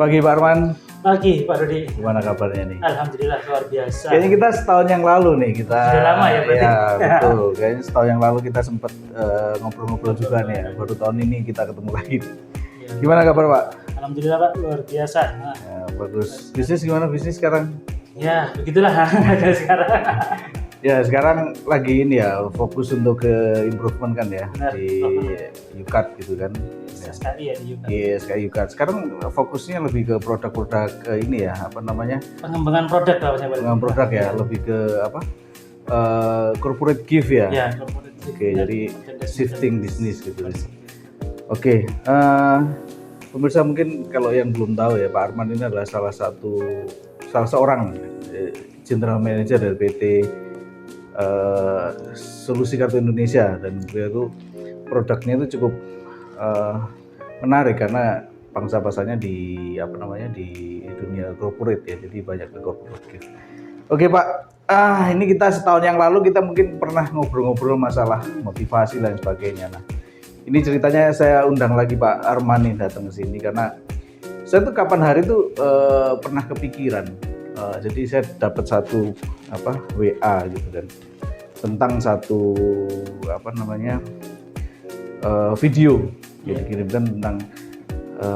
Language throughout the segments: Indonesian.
Pagi Pak Arman. Pagi Pak Dodi. Gimana kabarnya nih? Alhamdulillah luar biasa. Kayaknya kita setahun yang lalu nih kita. Sudah lama ya berarti? Ya betul. Kayaknya setahun yang lalu kita sempat ngobrol-ngobrol juga nih ya. Baru tahun ini kita ketemu lagi. Ya. Gimana kabar Pak? Alhamdulillah Pak luar biasa. Ya, bagus. Bisnis gimana bisnis sekarang? Ya begitulah ada sekarang. Ya sekarang lagi ini ya fokus untuk ke improvement kan ya. Benar, di UCAT gitu kan. Sekali ya di UCAT. Iya sekali UCAT. Sekarang fokusnya lebih ke produk-produk ini ya apa namanya? Pengembangan produk lah saya. Pengembangan produk ya, lebih ke apa? Corporate gift ya. Ya, Oke, jadi shifting bisnis gitu. Oke, pemirsa mungkin kalau yang belum tahu ya, Pak Arman ini adalah salah seorang General Manager dari PT Solusi Kartu Indonesia, dan beliau itu produknya itu cukup menarik karena pangsa pasarnya di dunia corporate ya, jadi banyak ke corporate gift. Oke Pak, ini kita setahun yang lalu kita mungkin pernah ngobrol-ngobrol masalah motivasi dan sebagainya. Nah, ini ceritanya saya undang lagi Pak Arman nih datang ke sini karena saya tuh kapan hari tuh pernah kepikiran. Jadi saya dapat satu WA gitu kan tentang satu video yang dikirimkan tentang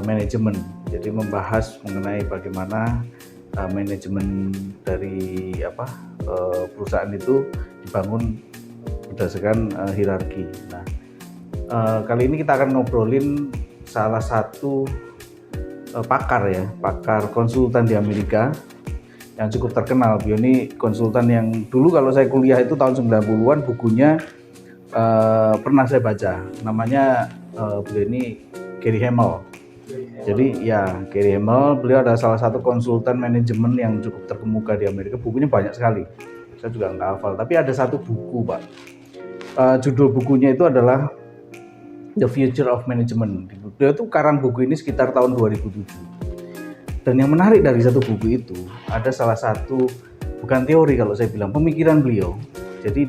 manajemen. Jadi membahas mengenai bagaimana manajemen dari perusahaan itu dibangun berdasarkan hierarki. Nah, kali ini kita akan ngobrolin salah satu pakar konsultan di Amerika yang cukup terkenal. Beliau ini konsultan yang dulu kalau saya kuliah itu tahun 90-an bukunya pernah saya baca. Namanya beliau ini Gary Hamel. Jadi ya Gary Hamel, beliau adalah salah satu konsultan manajemen yang cukup terkemuka di Amerika. Bukunya banyak sekali. Saya juga nggak hafal. Tapi ada satu buku Pak. Judul bukunya itu adalah The Future of Management. Beliau itu karang buku ini sekitar tahun 2007. Dan yang menarik dari satu buku itu ada salah satu, bukan teori kalau saya bilang, pemikiran beliau. Jadi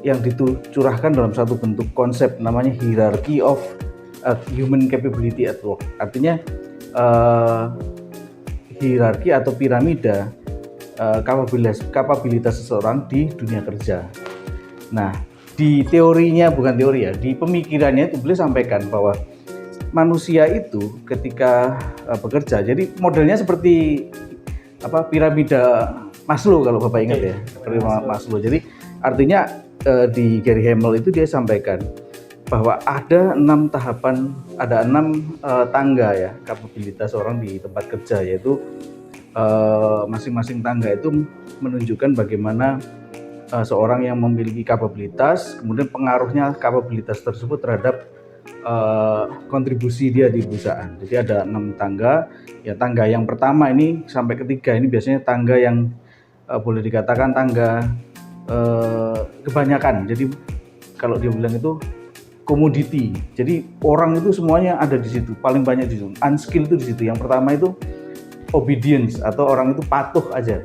yang dicurahkan dalam satu bentuk konsep namanya hierarchy of human capability at work. Artinya hierarki atau piramida kapabilitas seseorang di dunia kerja. Nah, di teorinya, bukan teori ya, di pemikirannya itu beliau sampaikan bahwa manusia itu ketika bekerja, jadi modelnya seperti piramida Maslow kalau Bapak ingat ya, piramida Maslow. Jadi artinya di Gary Hamel itu dia sampaikan bahwa ada 6 tahapan, ada 6 tangga ya kapabilitas orang di tempat kerja, yaitu masing-masing tangga itu menunjukkan bagaimana seorang yang memiliki kapabilitas, kemudian pengaruhnya kapabilitas tersebut terhadap kontribusi dia di perusahaan. Jadi ada 6 tangga. Ya, tangga yang pertama ini sampai ketiga ini biasanya tangga yang boleh dikatakan tangga kebanyakan. Jadi kalau dia bilang itu komoditi. Jadi orang itu semuanya ada di situ, paling banyak di situ. Unskill itu di situ. Yang pertama itu obedience atau orang itu patuh aja.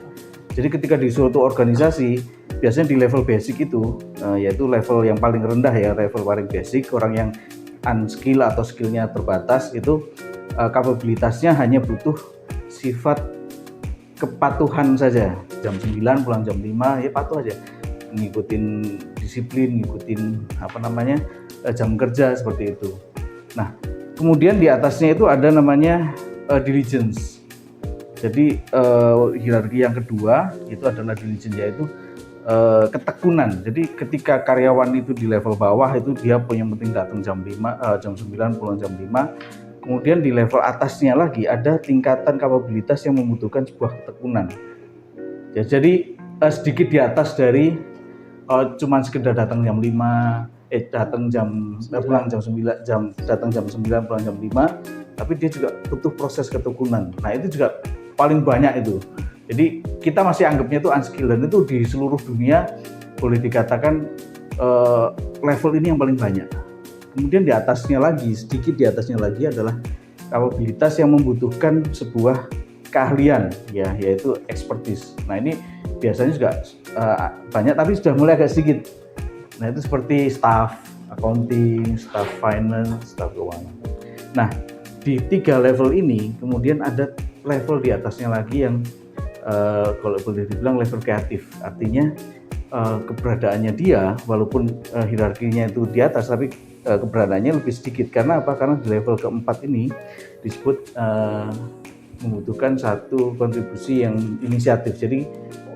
Jadi ketika di suatu organisasi, biasanya di level basic itu yaitu level yang paling rendah ya, level paling basic, orang yang unskill atau skillnya terbatas itu kapabilitasnya hanya butuh sifat kepatuhan saja. Jam 9 pulang jam 5 ya patuh aja, ngikutin disiplin, ngikutin jam kerja seperti itu. Nah, kemudian di atasnya itu ada namanya diligence. Jadi hierarki yang kedua itu adalah diligence, yaitu ketekunan. Jadi ketika karyawan itu di level bawah itu dia yang penting datang jam 9 pulang jam 5. Kemudian di level atasnya lagi ada tingkatan kapabilitas yang membutuhkan sebuah ketekunan. Ya, jadi sedikit di atas dari cuman sekedar datang jam 5, pulang jam 9, datang jam 9 pulang jam 5, tapi dia juga butuh proses ketekunan. Nah, itu juga paling banyak itu. Jadi kita masih anggapnya itu unskill, dan itu di seluruh dunia boleh dikatakan level ini yang paling banyak. Kemudian di atasnya lagi, sedikit di atasnya lagi adalah kapabilitas yang membutuhkan sebuah keahlian ya, yaitu expertise. Nah, ini biasanya juga banyak tapi sudah mulai agak sedikit. Nah, itu seperti staff accounting, staff finance, staff keuangan. Nah, di 3 level ini kemudian ada level di atasnya lagi yang kalau boleh dibilang level kreatif. Artinya keberadaannya dia walaupun hierarkinya itu di atas, tapi keberadaannya lebih sedikit. Karena apa? Karena di level keempat ini disebut membutuhkan satu kontribusi yang inisiatif. Jadi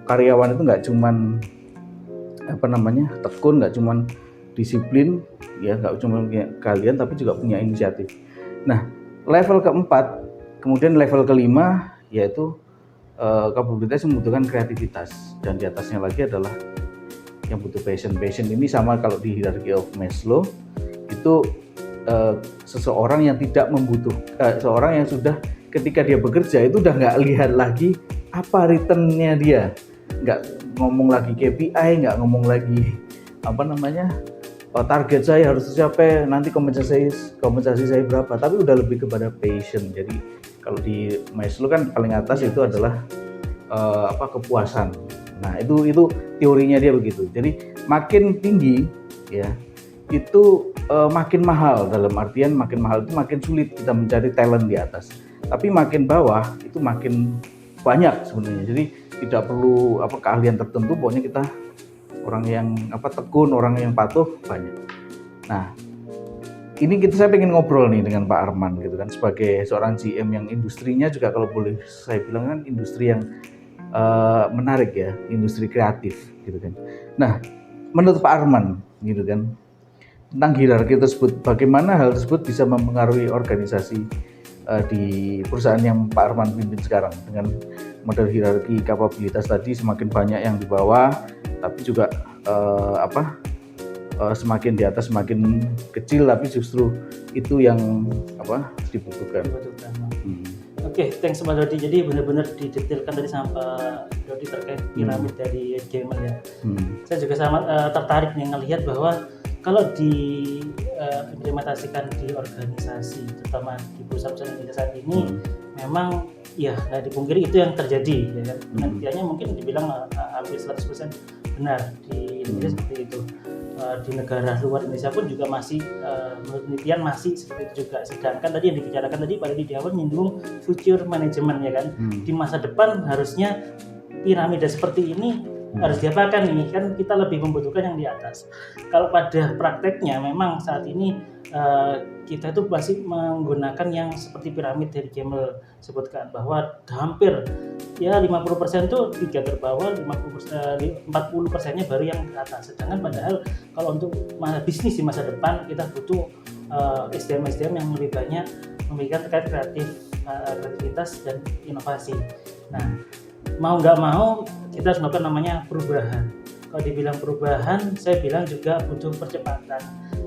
karyawan itu nggak cuman tekun, nggak cuman disiplin, ya nggak cuma kalian, tapi juga punya inisiatif. Nah, level keempat, kemudian level kelima yaitu kapabilitas membutuhkan kreativitas, dan di atasnya lagi adalah yang butuh passion. Passion ini sama kalau di hierarchy of Maslow itu seseorang yang tidak seorang yang sudah ketika dia bekerja itu udah nggak lihat lagi apa returnnya dia, nggak ngomong lagi KPI, nggak ngomong lagi target saya harus tercapai, nanti kompensasi saya berapa, tapi udah lebih kepada passion. Jadi kalau di Maslow kan paling atas itu adalah kepuasan. Nah itu teorinya dia begitu. Jadi makin tinggi ya itu makin mahal, dalam artian makin mahal itu makin sulit kita mencari talent di atas. Tapi makin bawah itu makin banyak sebenarnya. Jadi tidak perlu keahlian tertentu, pokoknya kita orang yang tekun, orang yang patuh banyak. Nah, ini saya pengen ngobrol nih dengan Pak Arman gitu kan, sebagai seorang GM yang industrinya juga kalau boleh saya bilang kan industri yang menarik ya, industri kreatif gitu kan. Nah, menurut Pak Arman gitu kan, tentang hierarki tersebut, bagaimana hal tersebut bisa mempengaruhi organisasi di perusahaan yang Pak Arman pimpin sekarang dengan model hierarki kapabilitas tadi, semakin banyak yang di bawah, tapi juga semakin di atas semakin kecil, tapi justru itu yang dibutuhkan. Oke, thanks Pak Dodi. Jadi benar-benar didetailkan tadi sama Pak Dodi terkait piramid dari Gemmell ya. Saya juga sangat tertarik nih ngelihat bahwa kalau diimplementasikan di organisasi, terutama di perusahaan-perusahaan Indonesia saat ini, memang ya nggak dipungkiri itu yang terjadi ya kan. Nantinya mungkin dibilang hampir 100% benar di Indonesia seperti itu. Di negara luar Indonesia pun juga masih menurut penelitian masih seperti itu juga. Sedangkan tadi yang dibicarakan tadi pada di awal menyinggung future management ya kan. Di masa depan harusnya piramida seperti ini harus diapakan nih, kan kita lebih membutuhkan yang di atas. Kalau pada prakteknya memang saat ini kita itu masih menggunakan yang seperti piramid dari Gemmell sebutkan, bahwa hampir ya 50% itu 3 terbawah, 40%-nya baru yang ke atas. Sedangkan padahal kalau untuk bisnis di masa depan kita butuh SDM yang lebih banyak memberikan terkait kreativitas dan inovasi. Nah, mau nggak mau kita harus melakukan namanya perubahan. Kalau dibilang perubahan, saya bilang juga butuh percepatan.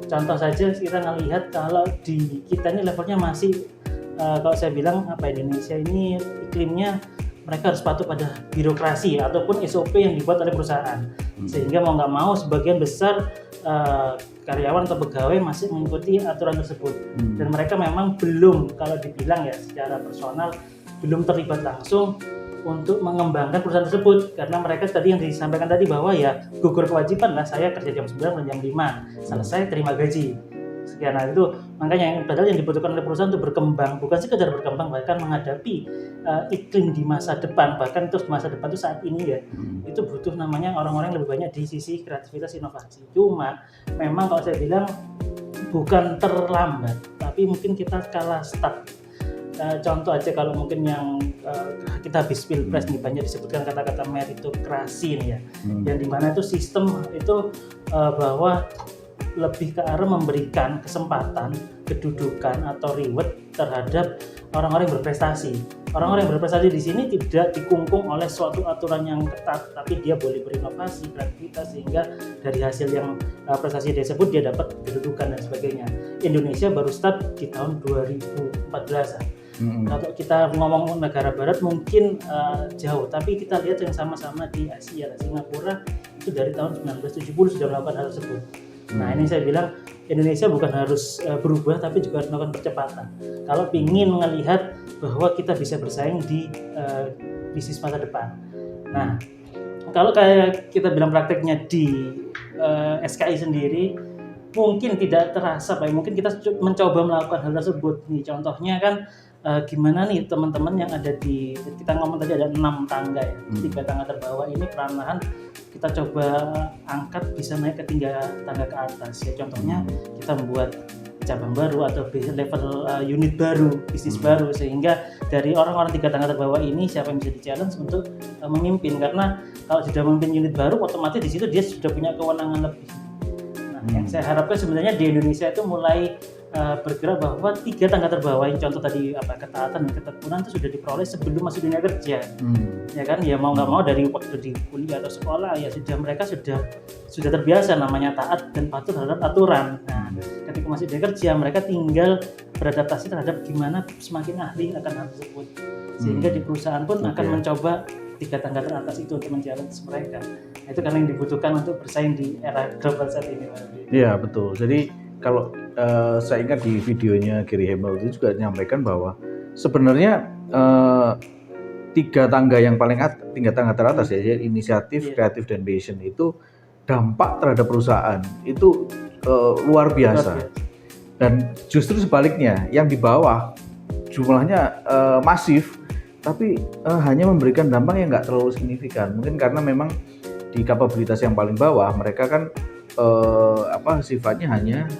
Contoh saja kita ngelihat kalau di kita ini levelnya masih kalau saya bilang Indonesia ini iklimnya mereka harus patuh pada birokrasi ataupun SOP yang dibuat oleh perusahaan. Sehingga mau nggak mau sebagian besar karyawan atau pegawai masih mengikuti aturan tersebut. Dan mereka memang belum, kalau dibilang ya secara personal, belum terlibat langsung untuk mengembangkan perusahaan tersebut, karena mereka tadi yang disampaikan tadi bahwa ya gugur kewajiban lah, saya kerja jam 9 dan jam 5 selesai terima gaji sekian. Nah itu makanya padahal yang dibutuhkan oleh perusahaan untuk berkembang, bukan sekedar berkembang, bahkan menghadapi iklim di masa depan, bahkan terus masa depan itu saat ini ya, itu butuh namanya orang-orang yang lebih banyak di sisi kreativitas inovasi. Cuma memang kalau saya bilang bukan terlambat, tapi mungkin kita kalah start. Contoh aja kalau mungkin yang kita habis pilpres nih banyak disebutkan kata-kata meritokrasi nih ya, yang dimana itu sistem itu bahwa lebih ke arah memberikan kesempatan, kedudukan atau reward terhadap orang-orang yang berprestasi. Orang-orang yang berprestasi di sini tidak dikungkung oleh suatu aturan yang ketat, tapi dia boleh berinovasi, kreativitas, sehingga dari hasil yang prestasi tersebut dia dapat kedudukan dan sebagainya. Indonesia baru start di tahun 2014-an. Kalau kita ngomong negara barat mungkin jauh, tapi kita lihat yang sama-sama di Asia, Singapura itu dari tahun 1970 sudah melakukan hal tersebut. Nah ini saya bilang Indonesia bukan harus berubah, tapi juga harus melakukan percepatan. Kalau ingin melihat bahwa kita bisa bersaing di bisnis masa depan. Nah kalau kayak kita bilang prakteknya di SKI sendiri, mungkin tidak terasa Pak, mungkin kita mencoba melakukan hal tersebut nih, contohnya kan gimana nih teman-teman yang ada di, kita ngomong tadi ada 6 tangga ya, 3 tangga terbawah ini perlahan kita coba angkat bisa naik ke 3 tangga ke atas ya, contohnya kita membuat cabang baru atau level unit baru, bisnis baru, sehingga dari orang-orang 3 tangga terbawah ini siapa yang bisa di-challenge untuk memimpin, karena kalau sudah memimpin unit baru otomatis di situ dia sudah punya kewenangan lebih. Nah, yang saya harapkan sebenarnya di Indonesia itu mulai bergerak bahwa 3 tangga terbawah yang contoh tadi ketaatan dan ketekunan itu sudah diperoleh sebelum masuk dunia kerja. Ya kan, ya mau nggak mau dari waktu di kuliah atau sekolah ya mereka sudah terbiasa namanya taat dan patuh terhadap aturan. Nah, ketika masuk dunia kerja mereka tinggal beradaptasi terhadap gimana semakin ahli akan hal tersebut, sehingga di perusahaan pun akan mencoba 3 tangga teratas itu untuk men-challenge mereka. Nah, itu karena yang dibutuhkan untuk bersaing di era global saat ini. Iya betul. Jadi kalau saya ingat di videonya Gary Hamel itu juga menyampaikan bahwa sebenarnya 3 tangga yang paling 3 tangga teratas ya, inisiatif, kreatif dan passion itu dampak terhadap perusahaan itu luar biasa. Dan justru sebaliknya yang di bawah jumlahnya masif, tapi hanya memberikan dampak yang nggak terlalu signifikan. Mungkin karena memang di kapabilitas yang paling bawah mereka kan sifatnya hanya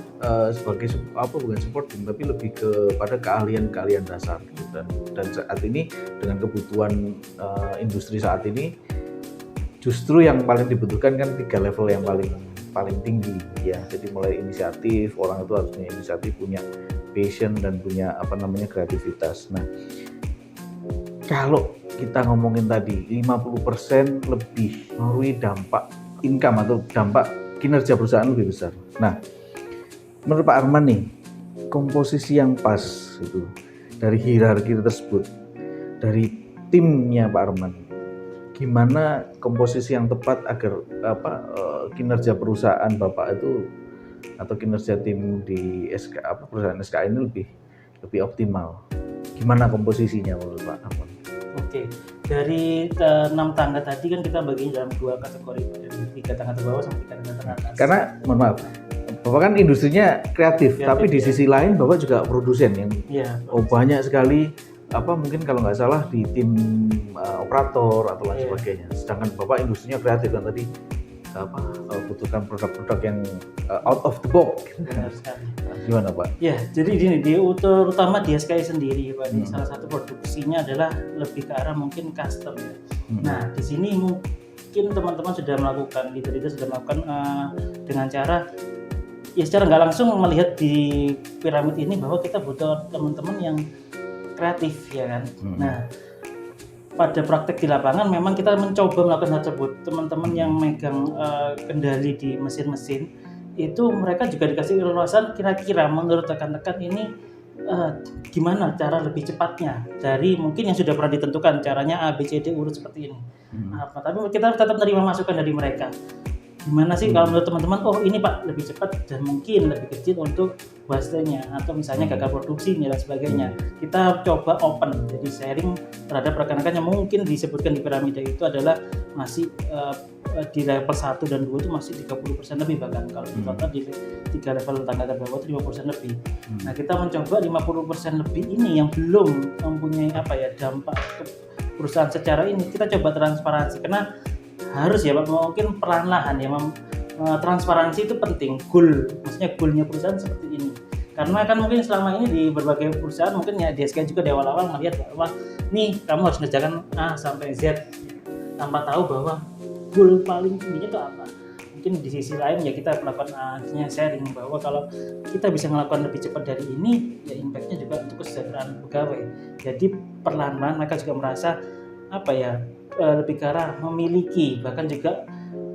sebagai bukan supporting, tapi lebih kepada keahlian dasar gitu. Dan saat ini dengan kebutuhan industri saat ini justru yang paling dibutuhkan kan 3 level yang paling tinggi ya. Jadi mulai inisiatif, orang itu harus punya inisiatif, punya passion dan punya kreativitas. Nah, kalau kita ngomongin tadi 50% lebih melalui dampak income atau dampak kinerja perusahaan lebih besar. Nah, menurut Pak Arman nih, komposisi yang pas itu dari hierarki tersebut, dari timnya Pak Arman, gimana komposisi yang tepat agar kinerja perusahaan Bapak itu atau kinerja tim di perusahaan SK ini lebih optimal? Gimana komposisinya menurut Pak Arman? Oke, dari 6 tangga tadi kan kita bagi dalam 2 kategori, dari 3 tangga terbawah sampai 3 tangga teratas. Karena mohon maaf, Bapak kan industrinya kreatif, tapi di sisi lain Bapak juga produsen yang banyak sekali mungkin kalau nggak salah di tim operator atau lain sebagainya. Sedangkan Bapak industrinya kreatif kan tadi butuhkan produk-produk yang out of the box. Benar sekali. Gimana Pak? Ya, jadi gini, terutama di SKI sendiri Pak, salah satu produksinya adalah lebih ke arah mungkin custom ya. Nah, di sini mungkin teman-teman sudah melakukan, leader sudah melakukan dengan cara ya secara nggak langsung melihat di piramid ini bahwa kita butuh teman-teman yang kreatif ya kan. Nah, pada praktek di lapangan memang kita mencoba melakukan hal tersebut. Teman-teman yang megang kendali di mesin-mesin itu mereka juga dikasih leluasan kira-kira menurut rekan-rekan ini gimana cara lebih cepatnya dari mungkin yang sudah pernah ditentukan caranya A, B, C, D urut seperti ini. Tapi kita tetap menerima masukan dari mereka. Gimana sih kalau menurut teman-teman, oh ini Pak lebih cepat dan mungkin lebih kecil untuk wastenya atau misalnya gagal produksinya dan sebagainya. Kita coba open, jadi sharing terhadap rekan-rekan yang mungkin disebutkan di piramida itu adalah masih di level 1 dan 2 itu masih 30% lebih, bahkan kalau di total di 3 level tangga terbawah itu 50% lebih. Nah, kita mencoba 50% lebih ini yang belum mempunyai dampak ke perusahaan secara ini, kita coba transparansi karena harus ya Pak, mungkin perlahan-lahan ya transparansi itu penting. Maksudnya goalnya perusahaan seperti ini, karena kan mungkin selama ini di berbagai perusahaan mungkin ya DSK juga di awal-awal melihat bahwa nih kamu harus mengerjakan A sampai Z tanpa tahu bahwa goal paling tingginya itu apa. Mungkin di sisi lain ya kita melakukan sharing bahwa kalau kita bisa melakukan lebih cepat dari ini ya impactnya juga untuk kesejahteraan pegawai. Jadi perlahan-lahan mereka juga merasa lebih ke arah memiliki, bahkan juga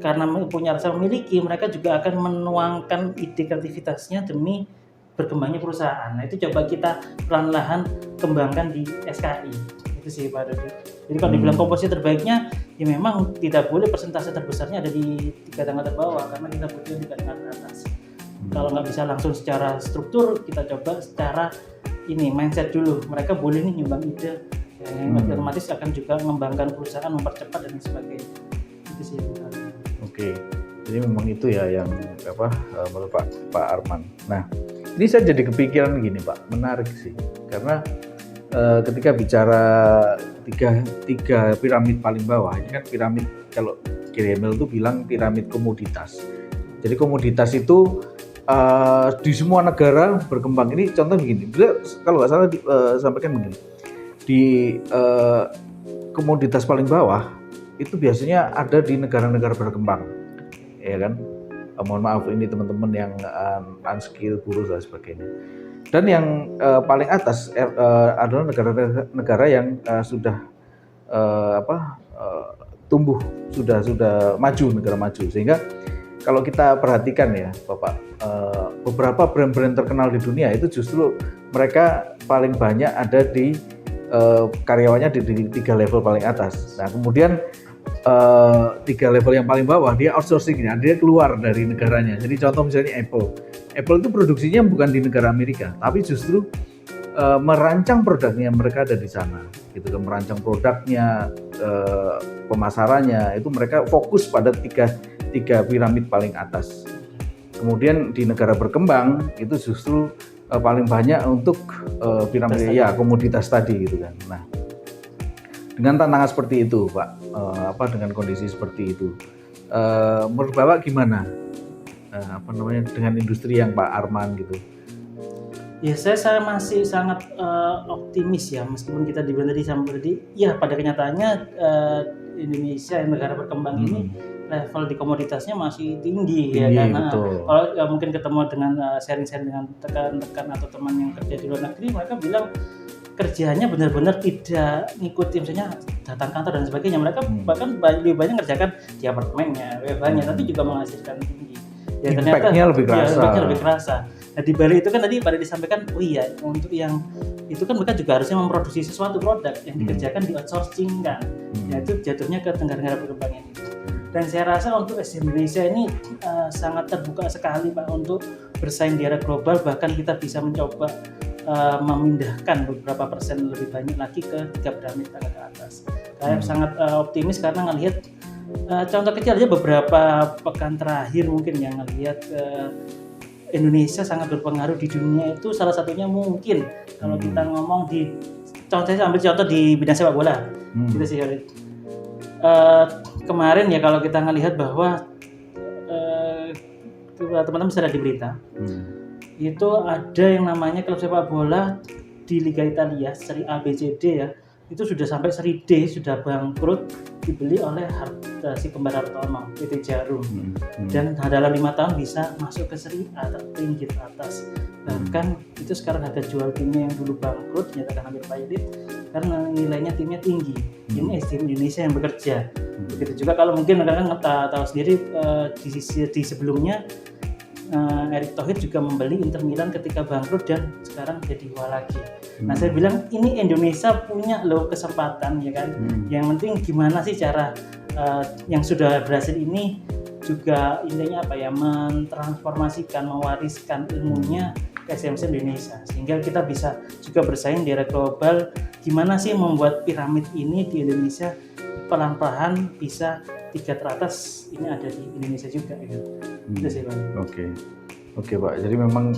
karena punya rasa memiliki, mereka juga akan menuangkan ide kreativitasnya demi berkembangnya perusahaan. Nah, itu coba kita pelan-pelan kembangkan di SKI. Itu sih Pak Dodi. Jadi kalau dibilang komposisi terbaiknya, ya memang tidak boleh persentase terbesarnya ada di 3 tangga terbawah, karena kita butuh di tangga atas. Kalau nggak bisa langsung secara struktur, kita coba secara mindset dulu. Mereka boleh nih nyumbang ide, yang otomatis akan juga mengembangkan perusahaan, mempercepat dan sebagainya. Itu sih. Oke. Jadi memang itu ya yang menurut Pak Arman. Nah, ini saya jadi kepikiran gini Pak, menarik sih, karena ketika bicara tiga piramid paling bawah, ini kan piramid, kalau Gary Hamel itu bilang piramid komoditas. Jadi komoditas itu di semua negara berkembang. Ini contoh begini, kalau nggak salah sampaikan begini, di komoditas paling bawah itu biasanya ada di negara-negara berkembang, ya kan? Mohon maaf ini teman-teman yang unskilled, buruh dan sebagainya. Dan yang paling atas adalah negara-negara yang sudah tumbuh, sudah maju, negara maju. Sehingga kalau kita perhatikan ya Bapak, beberapa brand-brand terkenal di dunia itu justru mereka paling banyak ada di karyawannya di 3 level paling atas. Nah kemudian 3 level yang paling bawah dia outsourcingnya, dia keluar dari negaranya. Jadi contoh misalnya Apple itu produksinya bukan di negara Amerika, tapi justru merancang produknya mereka ada di sana, gitu kan, merancang produknya, pemasarannya itu mereka fokus pada tiga piramid paling atas. Kemudian di negara berkembang itu justru paling banyak untuk piramid komoditas tadi, gitu kan. Nah, dengan tantangan seperti itu, Pak, dengan kondisi seperti itu, menurut Bapak gimana? Dengan industri yang Pak Arman gitu? Ya, saya masih sangat optimis ya, meskipun kita dibilang tadi, ya pada kenyataannya Indonesia yang negara berkembang ini level di komoditasnya masih tinggi ya, karena kalau mungkin ketemu dengan sharing-sharing dengan rekan-rekan atau teman yang kerja di luar negeri, mereka bilang kerjanya benar-benar tidak ngikuti, misalnya datang kantor dan sebagainya, mereka bahkan lebih banyak ngerjakan di apartemennya, banyak, tapi juga menghasilkan tinggi. Ya, Impact-nya lebih kerasa. Impact-nya lebih kerasa. Nah di Bali itu kan tadi pada disampaikan, oh iya, untuk yang itu kan mereka juga harusnya memproduksi sesuatu produk yang dikerjakan di outsourcing kan, yaitu jatuhnya ke negara-negara berkembang ini. Dan saya rasa untuk Indonesia ini sangat terbuka sekali Pak untuk bersaing di era global, bahkan kita bisa mencoba memindahkan beberapa persen lebih banyak lagi ke 3 piramid ke atas. Saya sangat optimis karena ngelihat contoh kecil aja beberapa pekan terakhir mungkin yang ngelihat Indonesia sangat berpengaruh di dunia itu, salah satunya mungkin kalau kita ngomong saya ambil contoh di bidang sepak bola, gitu sih. Kemarin ya kalau kita ngelihat bahwa teman-teman bisa lihat di berita, itu ada yang namanya klub sepak bola di Liga Italia, Serie A, B, C, D ya, itu sudah sampai Serie D, sudah bangkrut, dibeli oleh si kembar Hartono, PT Jarum, dan dalam 5 tahun bisa masuk ke Serie A tertinggi atas. Bahkan itu sekarang harga jual timnya yang dulu bangkrut dinyatakan hampir paylit karena nilainya timnya tinggi. Ini tim Indonesia yang bekerja. Begitu juga kalau mungkin rekan-rekan tahu sendiri di sebelumnya Erick Thohir juga membeli Inter Milan ketika bangkrut dan sekarang jadi juara lagi. Nah saya bilang ini Indonesia punya loh kesempatan ya kan. Yang penting gimana sih cara yang sudah berhasil ini juga intinya mentransformasikan, mewariskan ilmunya ke SMC Indonesia sehingga kita bisa juga bersaing di era global. Gimana sih membuat piramid ini di Indonesia pelan-pelan bisa 3 teratas ini ada di Indonesia juga ya. Itu sih Pak. Oke Pak. Jadi memang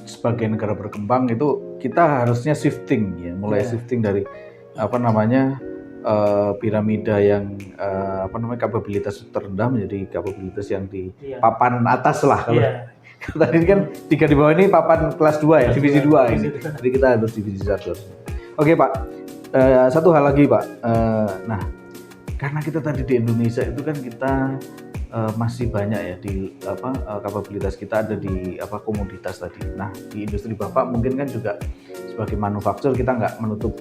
sebagai negara berkembang itu kita harusnya shifting ya, mulai shifting dari piramida yang kapabilitas terendah menjadi kapabilitas yang di papan atas lah. Tadi kan 3 di bawah ini papan kelas 2 ya, divisi 2 ini. Jadi kita harus divisi 1. Oke Pak, satu hal lagi Pak. Nah, karena kita tadi di Indonesia itu kan kita masih banyak ya di kapabilitas kita ada di komoditas tadi. Nah, di industri Bapak mungkin kan juga sebagai manufaktur kita nggak menutup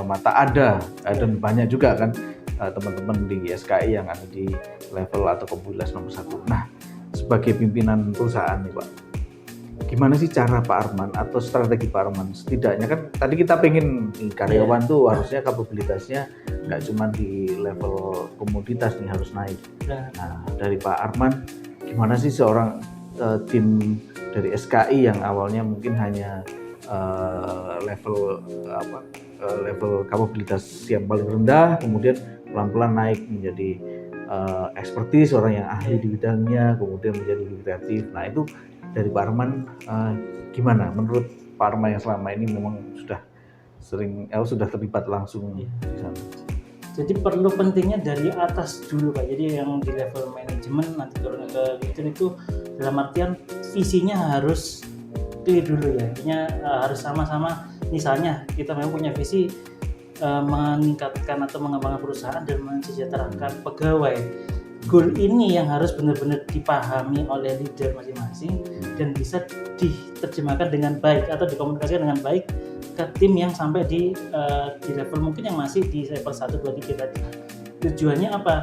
mata, ada dan banyak juga kan teman-teman di SKI yang ada di level atau komoditas nomor 1. Nah, sebagai pimpinan perusahaan nih Pak, gimana sih cara Pak Arman atau strategi Pak Arman? Setidaknya kan tadi kita pengen karyawan tuh harusnya kapabilitasnya nggak cuma di level komoditas nih, harus naik. Nah dari Pak Arman, gimana sih seorang tim dari SKI yang awalnya mungkin hanya level kapabilitas yang paling rendah, kemudian pelan-pelan naik menjadi expertise, orang yang ahli di bidangnya, kemudian menjadi lebih kreatif. Nah itu dari Pak Arman gimana? Menurut Pak Arman yang selama ini memang sudah sudah terlibat langsung di sana. Jadi perlu pentingnya dari atas dulu Pak. Jadi yang di level manajemen nanti turun ke leader itu dalam artian visinya harus clear dulu ya. Intinya harus sama-sama. Misalnya kita memang punya visi meningkatkan atau mengembangkan perusahaan dan mensejahterakan pegawai. Goal ini yang harus benar-benar dipahami oleh leader masing-masing dan bisa diterjemahkan dengan baik atau dikomunikasikan dengan baik ke tim yang sampai di level mungkin yang masih di level 1, 2, 3 tadi. Tujuannya apa?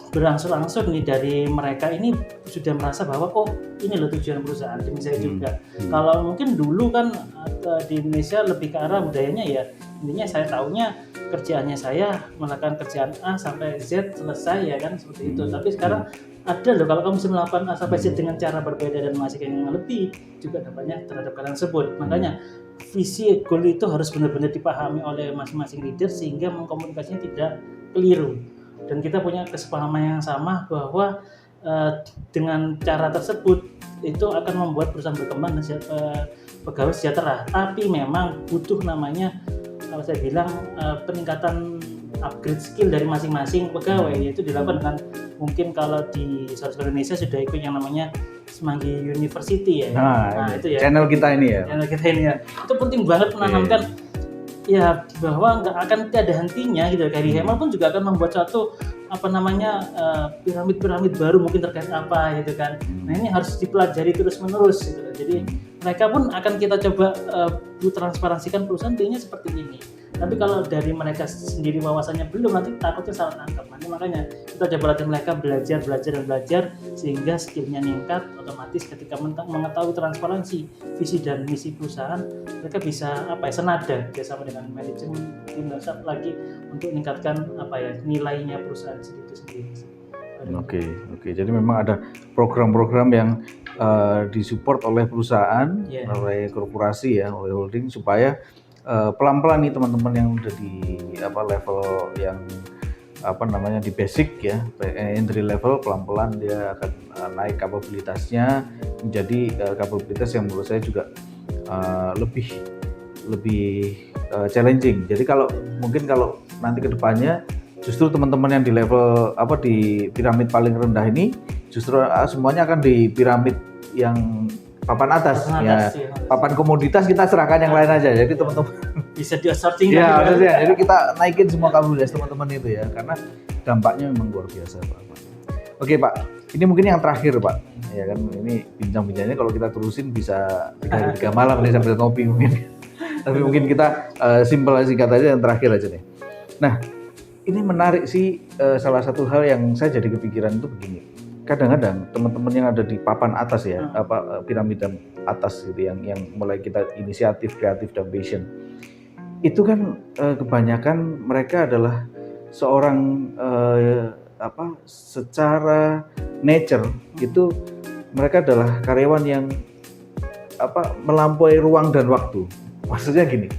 Berangsur-angsur nih dari mereka ini sudah merasa bahwa oh ini loh tujuan perusahaan demi saya juga. Kalau mungkin dulu kan di Indonesia lebih ke arah budayanya ya intinya saya taunya kerjaannya saya melakukan kerjaan A sampai Z selesai ya kan seperti itu. Tapi sekarang ada loh kalau kamu bisa melakukan A sampai Z dengan cara berbeda dan menghasilkan yang lebih juga dampaknya terhadap kalian tersebut. Makanya visi goal itu harus benar-benar dipahami oleh masing-masing leader sehingga mengkomunikasinya tidak keliru. Dan kita punya kesepahaman yang sama bahwa dengan cara tersebut itu akan membuat perusahaan berkembang dan pegawai sejahtera. Tapi memang butuh namanya kalau saya bilang peningkatan upgrade skill dari masing-masing pegawai, yaitu dilakukan dengan mungkin kalau di seluruh Indonesia sudah ikut yang namanya Semanggi University ya. Nah itu ya. Channel kita ini ya. Channel kita ini ya. Itu penting banget menanamkan ya bahwa nggak akan ada hentinya gitu. Kayak Hema pun juga akan membuat suatu piramid baru mungkin terkait apa gitu kan. Nah ini harus dipelajari terus menerus gitu. Jadi mereka pun akan kita coba transparansikan perusahaan ini seperti ini. Tapi kalau dari mereka sendiri wawasannya belum, nanti takutnya salah tangkap. Nanti makanya kita coba latih mereka belajar sehingga skillnya meningkat. Otomatis ketika mengetahui transparansi visi dan misi perusahaan, mereka bisa senada bersama dengan manajemen tim dan staff lagi untuk meningkatkan nilainya perusahaan itu sendiri. Oke. Jadi memang ada program-program yang disupport oleh perusahaan, oleh korporasi ya, oleh holding supaya pelan-pelan nih teman-teman yang udah di level yang di basic ya, entry level, pelan-pelan dia akan naik kapabilitasnya menjadi kapabilitas yang menurut saya juga lebih challenging. Jadi kalau nanti ke depannya justru teman-teman yang di level di piramid paling rendah ini justru semuanya akan di piramid yang papan atas ya. Papan komoditas kita serahkan yang lain aja. Jadi teman-teman bisa di outsourcing ya. Jadi kita naikin semua kapabilitas teman-teman itu ya, karena dampaknya memang luar biasa Pak. Oke Pak, ini mungkin yang terakhir Pak. Ya kan ini bincang-bincangnya kalau kita terusin bisa 3 malam nih sambil ngopi mungkin. Tapi mungkin kita singkat aja yang terakhir aja nih. Nah, ini menarik sih, salah satu hal yang saya jadi kepikiran itu begini. Kadang-kadang teman-teman yang ada di papan atas ya, piramida atas gitu yang mulai kita inisiatif, kreatif dan passion. Itu kan kebanyakan mereka adalah seorang secara nature itu mereka adalah karyawan yang melampaui ruang dan waktu. Maksudnya gini.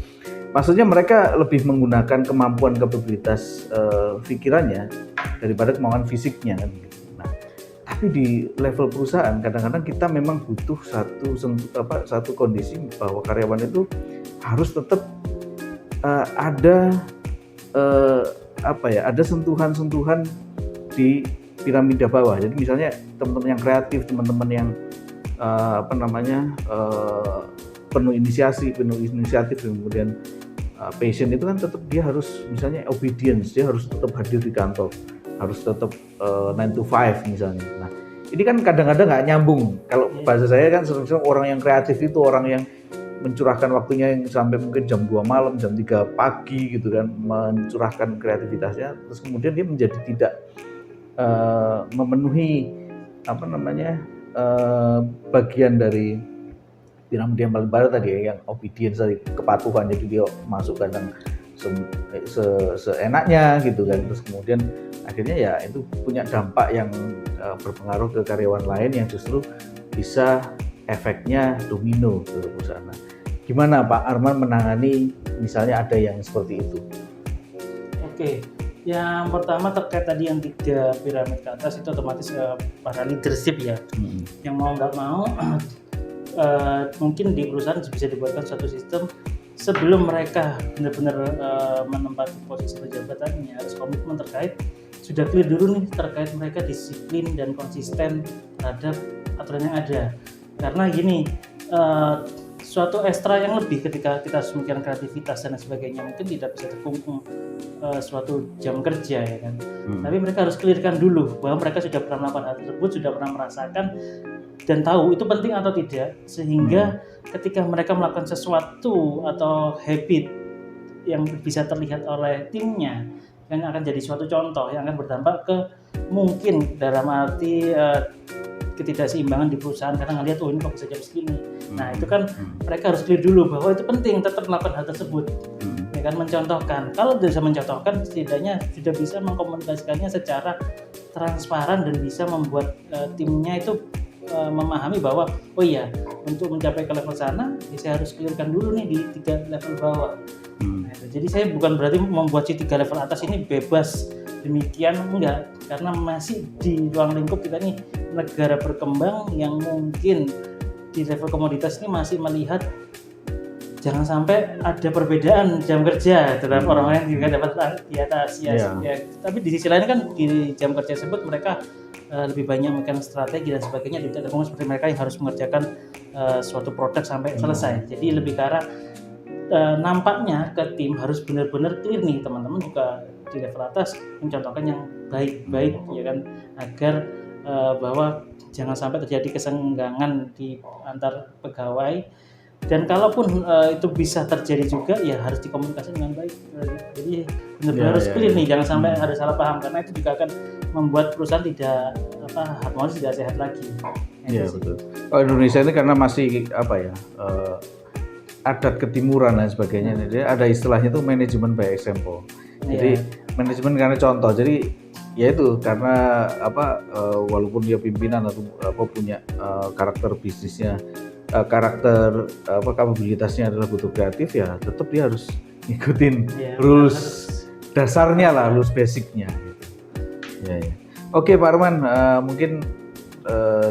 Maksudnya mereka lebih menggunakan kemampuan kapabilitas pikirannya daripada kemampuan fisiknya kan gitu. Nah, tapi di level perusahaan kadang-kadang kita memang butuh satu kondisi bahwa karyawan itu harus tetap ada sentuhan-sentuhan di piramida bawah. Jadi misalnya teman-teman yang kreatif, teman-teman yang penuh inisiatif, kemudian passion itu kan tetap dia harus misalnya obedience, dia harus tetap hadir di kantor, harus tetap 9 to 5 misalnya. Nah ini kan kadang-kadang nggak nyambung. Kalau bahasa saya kan sering-sering orang yang kreatif itu orang yang mencurahkan waktunya yang sampai mungkin jam 2 malam, jam 3 pagi gitu kan, mencurahkan kreativitasnya, terus kemudian dia menjadi tidak memenuhi bagian dari piramida yang paling bawah tadi ya, yang obedience tadi, kepatuhan, jadi dia masuk kadang seenaknya gitu kan, terus kemudian akhirnya ya itu punya dampak yang berpengaruh ke karyawan lain yang justru bisa efeknya domino ke perusahaan. Nah, gimana Pak Arman menangani misalnya ada yang seperti itu? Oke, Yang pertama terkait tadi yang 3 piramid ke atas itu otomatis para leadership ya, yang mau nggak mau mungkin di perusahaan bisa dibuatkan satu sistem sebelum mereka benar-benar menempati posisi pejabatannya, harus komitmen terkait sudah clear dulu nih terkait mereka disiplin dan konsisten terhadap aturan yang ada. Karena gini, suatu ekstra yang lebih ketika kita harus memikirkan kreativitas dan sebagainya mungkin tidak bisa terkungkung suatu jam kerja ya kan. Tapi mereka harus clearkan dulu bahwa mereka sudah pernah melakukan hal tersebut, sudah pernah merasakan dan tahu itu penting atau tidak, sehingga ketika mereka melakukan sesuatu atau habit yang bisa terlihat oleh timnya yang akan jadi suatu contoh yang akan berdampak ke mungkin dalam arti ketidakseimbangan di perusahaan karena ngelihat ini kok bisa jam segini. Nah itu kan mereka harus clear dulu bahwa itu penting tetap melakukan hal tersebut, ya kan, mencontohkan. Kalau tidak bisa mencontohkan, setidaknya sudah bisa mengkomunikasikannya secara transparan dan bisa membuat timnya itu memahami bahwa oh iya, untuk mencapai ke level sana ya saya harus clearkan dulu nih di 3 level bawah. Nah, jadi saya bukan berarti membuat si 3 level atas ini bebas demikian, enggak, karena masih di ruang lingkup kita nih negara berkembang yang mungkin di level komoditas ini masih melihat jangan sampai ada perbedaan jam kerja terhadap orang yang juga dapat di atas ya. Tapi di sisi lain kan di jam kerja tersebut mereka lebih banyak melakukan strategi dan sebagainya, tidak terganggu seperti mereka yang harus mengerjakan suatu produk sampai selesai. Jadi lebih ke arah nampaknya ke tim harus benar-benar clear nih teman-teman juga di level atas mencontohkan yang baik-baik ya kan, agar bahwa jangan sampai terjadi kesenggangan di antar pegawai, dan kalaupun itu bisa terjadi juga ya harus dikomunikasikan dengan baik. Jadi benar-benar harus clear nih, jangan sampai ada salah paham karena itu juga akan membuat perusahaan tidak harmonis, tidak sehat lagi. Iya betul. Kalau Indonesia ini karena masih adat ketimuran dan sebagainya, jadi ada istilahnya tuh manajemen by example. Jadi manajemen karena contoh. Jadi ya itu karena walaupun dia pimpinan atau punya karakter bisnisnya, karakter kapabilitasnya adalah butuh kreatif, ya tetap dia harus ngikutin rules dasarnya lah, rules basicnya gitu. Ya. Oke Pak Arman, mungkin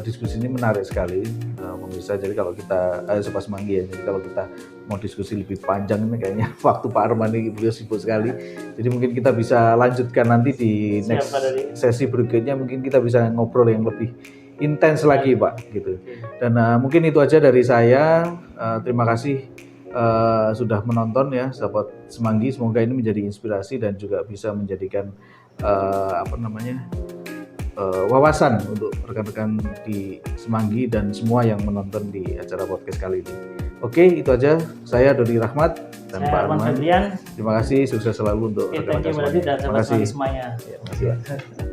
diskusi ini menarik sekali pemirsa. Jadi kalau kita Sobat Semanggi ya, jadi kalau kita mau diskusi lebih panjang ini kayaknya waktu Pak Arman ini beliau sibuk sekali. Jadi mungkin kita bisa lanjutkan nanti di next sesi berikutnya, mungkin kita bisa ngobrol yang lebih intens lagi Pak gitu. Dan mungkin itu aja dari saya. Terima kasih sudah menonton ya Sobat Semanggi. Semoga ini menjadi inspirasi dan juga bisa menjadikan wawasan untuk rekan-rekan di Semanggi dan semua yang menonton di acara podcast kali ini. Oke, itu aja. Saya Dodi Rahmat dan Pak Arman. Terima kasih, sukses selalu untuk rekan-rekan Semanggi. Terima kasih semuanya. Terima kasih.